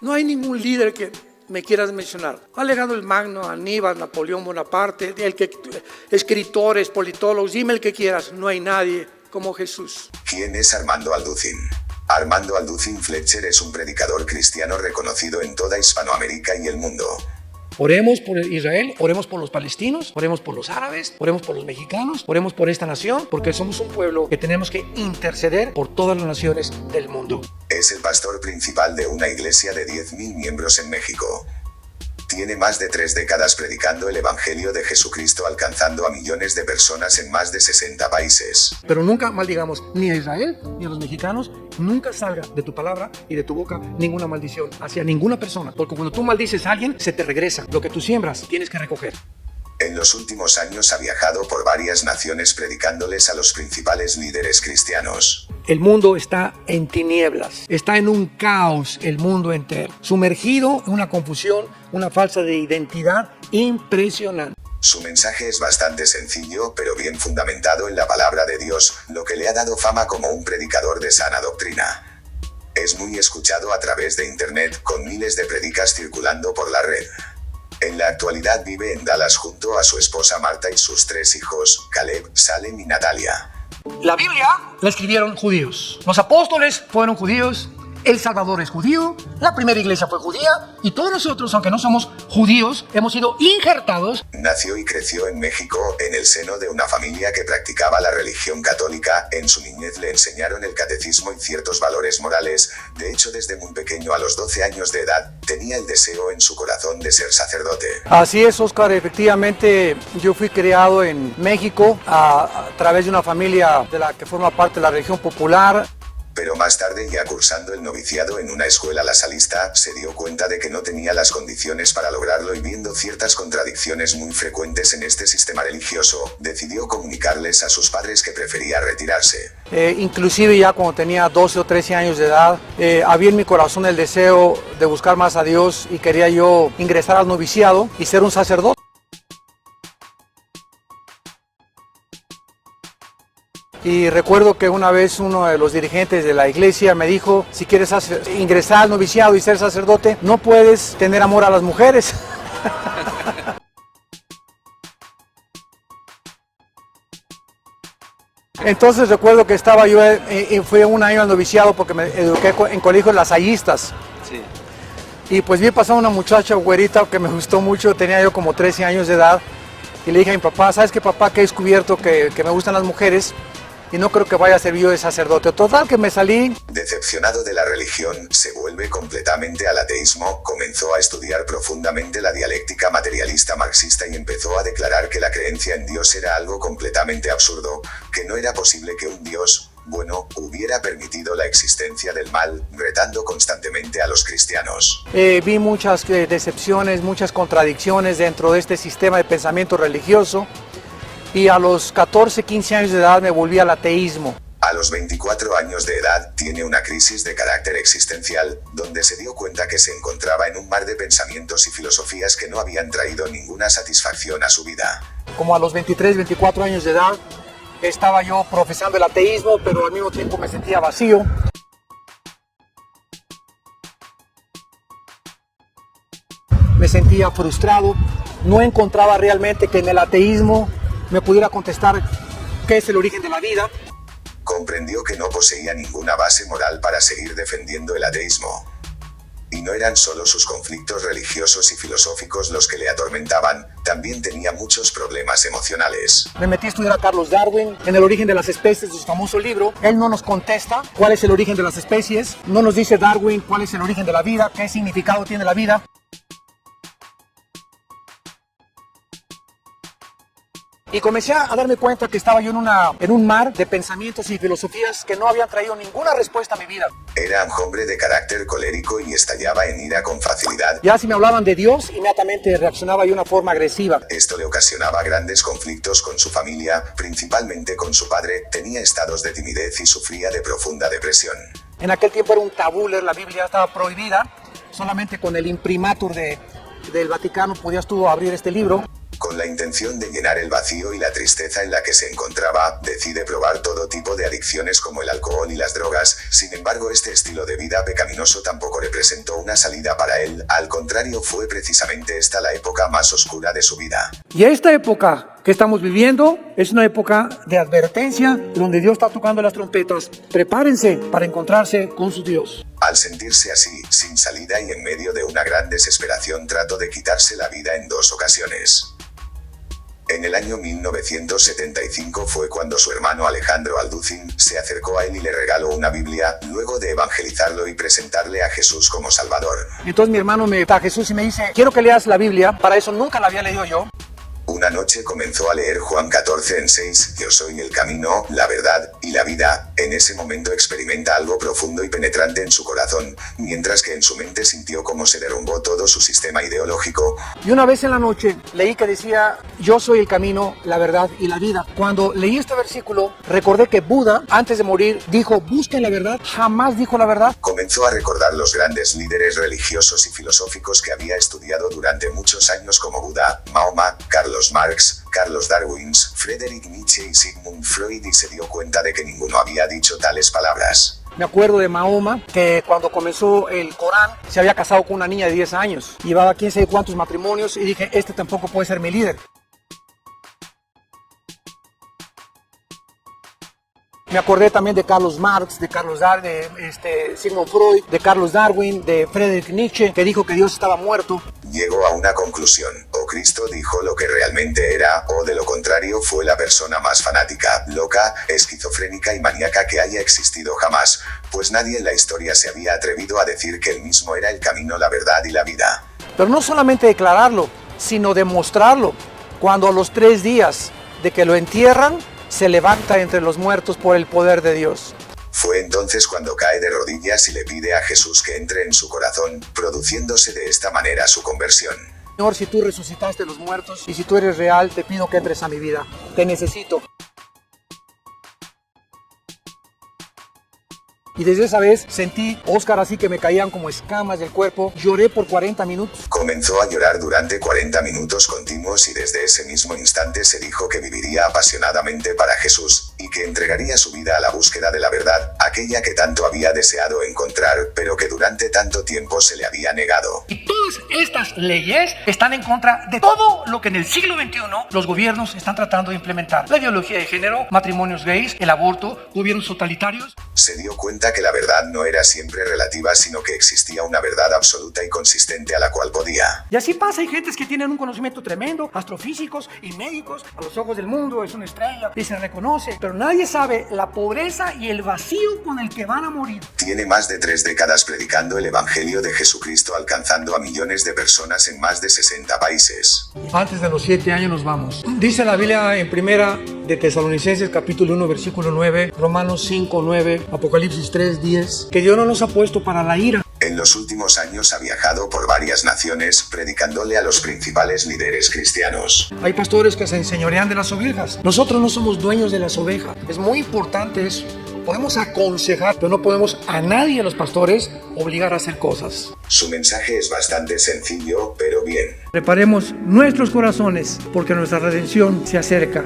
No hay ningún líder que me quieras mencionar. Alejandro el Magno, Aníbal, Napoleón Bonaparte, escritores, politólogos, dime el que quieras. No hay nadie como Jesús. ¿Quién es Armando Alducin? Armando Alducin Fletcher es un predicador cristiano reconocido en toda Hispanoamérica y el mundo. Oremos por Israel, oremos por los palestinos, oremos por los árabes, oremos por los mexicanos, oremos por esta nación, porque somos un pueblo que tenemos que interceder por todas las naciones del mundo. Es el pastor principal de una iglesia de 10,000 miembros en México. Tiene más de 3 décadas predicando el Evangelio de Jesucristo, alcanzando a millones de personas en más de 60 países. Pero nunca maldigamos ni a Israel ni a los mexicanos. Nunca salga de tu palabra y de tu boca ninguna maldición hacia ninguna persona. Porque cuando tú maldices a alguien, se te regresa. Lo que tú siembras, tienes que recoger. En los últimos años ha viajado por varias naciones predicándoles a los principales líderes cristianos. El mundo está en tinieblas, está en un caos el mundo entero, sumergido en una confusión, una falsa de identidad impresionante. Su mensaje es bastante sencillo, pero bien fundamentado en la palabra de Dios, lo que le ha dado fama como un predicador de sana doctrina. Es muy escuchado a través de internet, con miles de predicas circulando por la red. En la actualidad vive en Dallas junto a su esposa Marta y sus 3 hijos, Caleb, Salem y Natalia. La Biblia la escribieron judíos. Los apóstoles fueron judíos. El Salvador es judío. La primera iglesia fue judía. Y todos nosotros, aunque no somos judíos, hemos sido injertados. Nació y creció en México, en el seno de una familia que practicaba la religión católica. En su niñez le enseñaron el catecismo y ciertos valores morales. De hecho, desde muy pequeño, a los 12 años de edad, tenía el deseo en su corazón de ser sacerdote. Así es, Oscar. Efectivamente, yo fui criado en México a través de una familia de la que forma parte de la religión popular. Pero más tarde, ya cursando el noviciado en una escuela lasalista, se dio cuenta de que no tenía las condiciones para lograrlo y viendo ciertas contradicciones muy frecuentes en este sistema religioso, decidió comunicarles a sus padres que prefería retirarse. Inclusive ya cuando tenía 12 o 13 años de edad, había en mi corazón el deseo de buscar más a Dios y quería yo ingresar al noviciado y ser un sacerdote. Y recuerdo que una vez uno de los dirigentes de la iglesia me dijo, si quieres ingresar al noviciado y ser sacerdote, no puedes tener amor a las mujeres. Entonces recuerdo que estaba yo, fui un año al noviciado porque me eduqué en colegios lasallistas. Sí. Y pues vi pasar una muchacha güerita que me gustó mucho, tenía yo como 13 años de edad. Y le dije a mi papá, ¿sabes qué, papá? Que he descubierto que me gustan las mujeres. Y no creo que vaya a ser yo de sacerdote. Total, que me salí. Decepcionado de la religión, se vuelve completamente al ateísmo, comenzó a estudiar profundamente la dialéctica materialista marxista y empezó a declarar que la creencia en Dios era algo completamente absurdo, que no era posible que un Dios, bueno, hubiera permitido la existencia del mal, retando constantemente a los cristianos. Vi muchas decepciones, muchas contradicciones dentro de este sistema de pensamiento religioso. Y a los 14, 15 años de edad me volví al ateísmo. A los 24 años de edad, tiene una crisis de carácter existencial, donde se dio cuenta que se encontraba en un mar de pensamientos y filosofías que no habían traído ninguna satisfacción a su vida. Como a los 23, 24 años de edad, estaba yo profesando el ateísmo, pero al mismo tiempo me sentía vacío. Me sentía frustrado, no encontraba realmente que en el ateísmo me pudiera contestar qué es el origen de la vida. Comprendió que no poseía ninguna base moral para seguir defendiendo el ateísmo. Y no eran solo sus conflictos religiosos y filosóficos los que le atormentaban, también tenía muchos problemas emocionales. Me metí a estudiar a Carlos Darwin en El origen de las especies, de su famoso libro. Él no nos contesta cuál es el origen de las especies, no nos dice Darwin cuál es el origen de la vida, qué significado tiene la vida. Y comencé a darme cuenta que estaba yo en un mar de pensamientos y filosofías que no habían traído ninguna respuesta a mi vida. Era un hombre de carácter colérico y estallaba en ira con facilidad. Ya si me hablaban de Dios, inmediatamente reaccionaba yo de una forma agresiva. Esto le ocasionaba grandes conflictos con su familia, principalmente con su padre, tenía estados de timidez y sufría de profunda depresión. En aquel tiempo era un tabú leer la Biblia, estaba prohibida. Solamente con el imprimatur del Vaticano podías tú abrir este libro. Con la intención de llenar el vacío y la tristeza en la que se encontraba, decide probar todo tipo de adicciones como el alcohol y las drogas. Sin embargo, este estilo de vida pecaminoso tampoco representó una salida para él, al contrario, fue precisamente esta la época más oscura de su vida. Y esta época que estamos viviendo es una época de advertencia donde Dios está tocando las trompetas. Prepárense para encontrarse con su Dios. Al sentirse así, sin salida y en medio de una gran desesperación, trató de quitarse la vida en 2 ocasiones. En el año 1975 fue cuando su hermano Alejandro Alducin se acercó a él y le regaló una Biblia, luego de evangelizarlo y presentarle a Jesús como Salvador. Entonces mi hermano me da a Jesús y me dice, quiero que leas la Biblia, para eso nunca la había leído yo. Una noche comenzó a leer Juan 14:6, yo soy el camino, la verdad y la vida. En ese momento experimenta algo profundo y penetrante en su corazón, mientras que en su mente sintió cómo se derrumbó todo su sistema ideológico. Y una vez en la noche leí que decía, yo soy el camino, la verdad y la vida. Cuando leí este versículo, recordé que Buda, antes de morir, dijo, busquen la verdad, jamás dijo la verdad. Comenzó a recordar los grandes líderes religiosos y filosóficos que había estudiado durante muchos años como Buda, Mahoma, Carlos Marx, Carlos Darwin, Friedrich Nietzsche y Sigmund Freud, y se dio cuenta de que ninguno había dicho tales palabras. Me acuerdo de Mahoma, que cuando comenzó el Corán, se había casado con una niña de 10 años. Llevaba quién sabe cuántos matrimonios y dije, este tampoco puede ser mi líder. Me acordé también de Carlos Marx, de Carlos Darwin, de Sigmund Freud, de Carlos Darwin, de Friedrich Nietzsche, que dijo que Dios estaba muerto. Llegó a una conclusión: o Cristo dijo lo que realmente era, o de lo contrario fue la persona más fanática, loca, esquizofrénica y maníaca que haya existido jamás, pues nadie en la historia se había atrevido a decir que él mismo era el camino, la verdad y la vida. Pero no solamente declararlo, sino demostrarlo. Cuando a los 3 días de que lo entierran, se levanta entre los muertos por el poder de Dios. Fue entonces cuando cae de rodillas y le pide a Jesús que entre en su corazón, produciéndose de esta manera su conversión. Señor, si tú resucitaste los muertos y si tú eres real, te pido que entres a mi vida. Te necesito. Y desde esa vez sentí, Oscar, así que me caían como escamas del cuerpo. Lloré por 40 minutos. Comenzó a llorar durante 40 minutos continuos y desde ese mismo instante se dijo que viviría apasionadamente para Jesús y que entregaría su vida a la búsqueda de la verdad, aquella que tanto había deseado encontrar, pero que durante tanto tiempo se le había negado. Y todas estas leyes están en contra de todo lo que en el siglo XXI los gobiernos están tratando de implementar. La ideología de género, matrimonios gays, el aborto, gobiernos totalitarios. Se dio cuenta que la verdad no era siempre relativa, sino que existía una verdad absoluta y consistente a la cual podía. Y así pasa, hay gentes que tienen un conocimiento tremendo, astrofísicos y médicos, a los ojos del mundo es una estrella y se reconoce, pero nadie sabe la pobreza y el vacío con el que van a morir. Tiene más de 3 décadas predicando el Evangelio de Jesucristo, alcanzando a millones de personas en más de 60 países. Antes de los 7 años nos vamos. Dice la Biblia en primera de Tesalonicenses capítulo 1 versículo 9, Romanos 5, 9, Apocalipsis 3, 10, que Dios no nos ha puesto para la ira. En los últimos años ha viajado por varias naciones, predicándole a los principales líderes cristianos. Hay pastores que se enseñorean de las ovejas. Nosotros no somos dueños de las ovejas. Es muy importante eso. Podemos aconsejar, pero no podemos a nadie de los pastores obligar a hacer cosas. Su mensaje es bastante sencillo, pero bien. Preparemos nuestros corazones porque nuestra redención se acerca.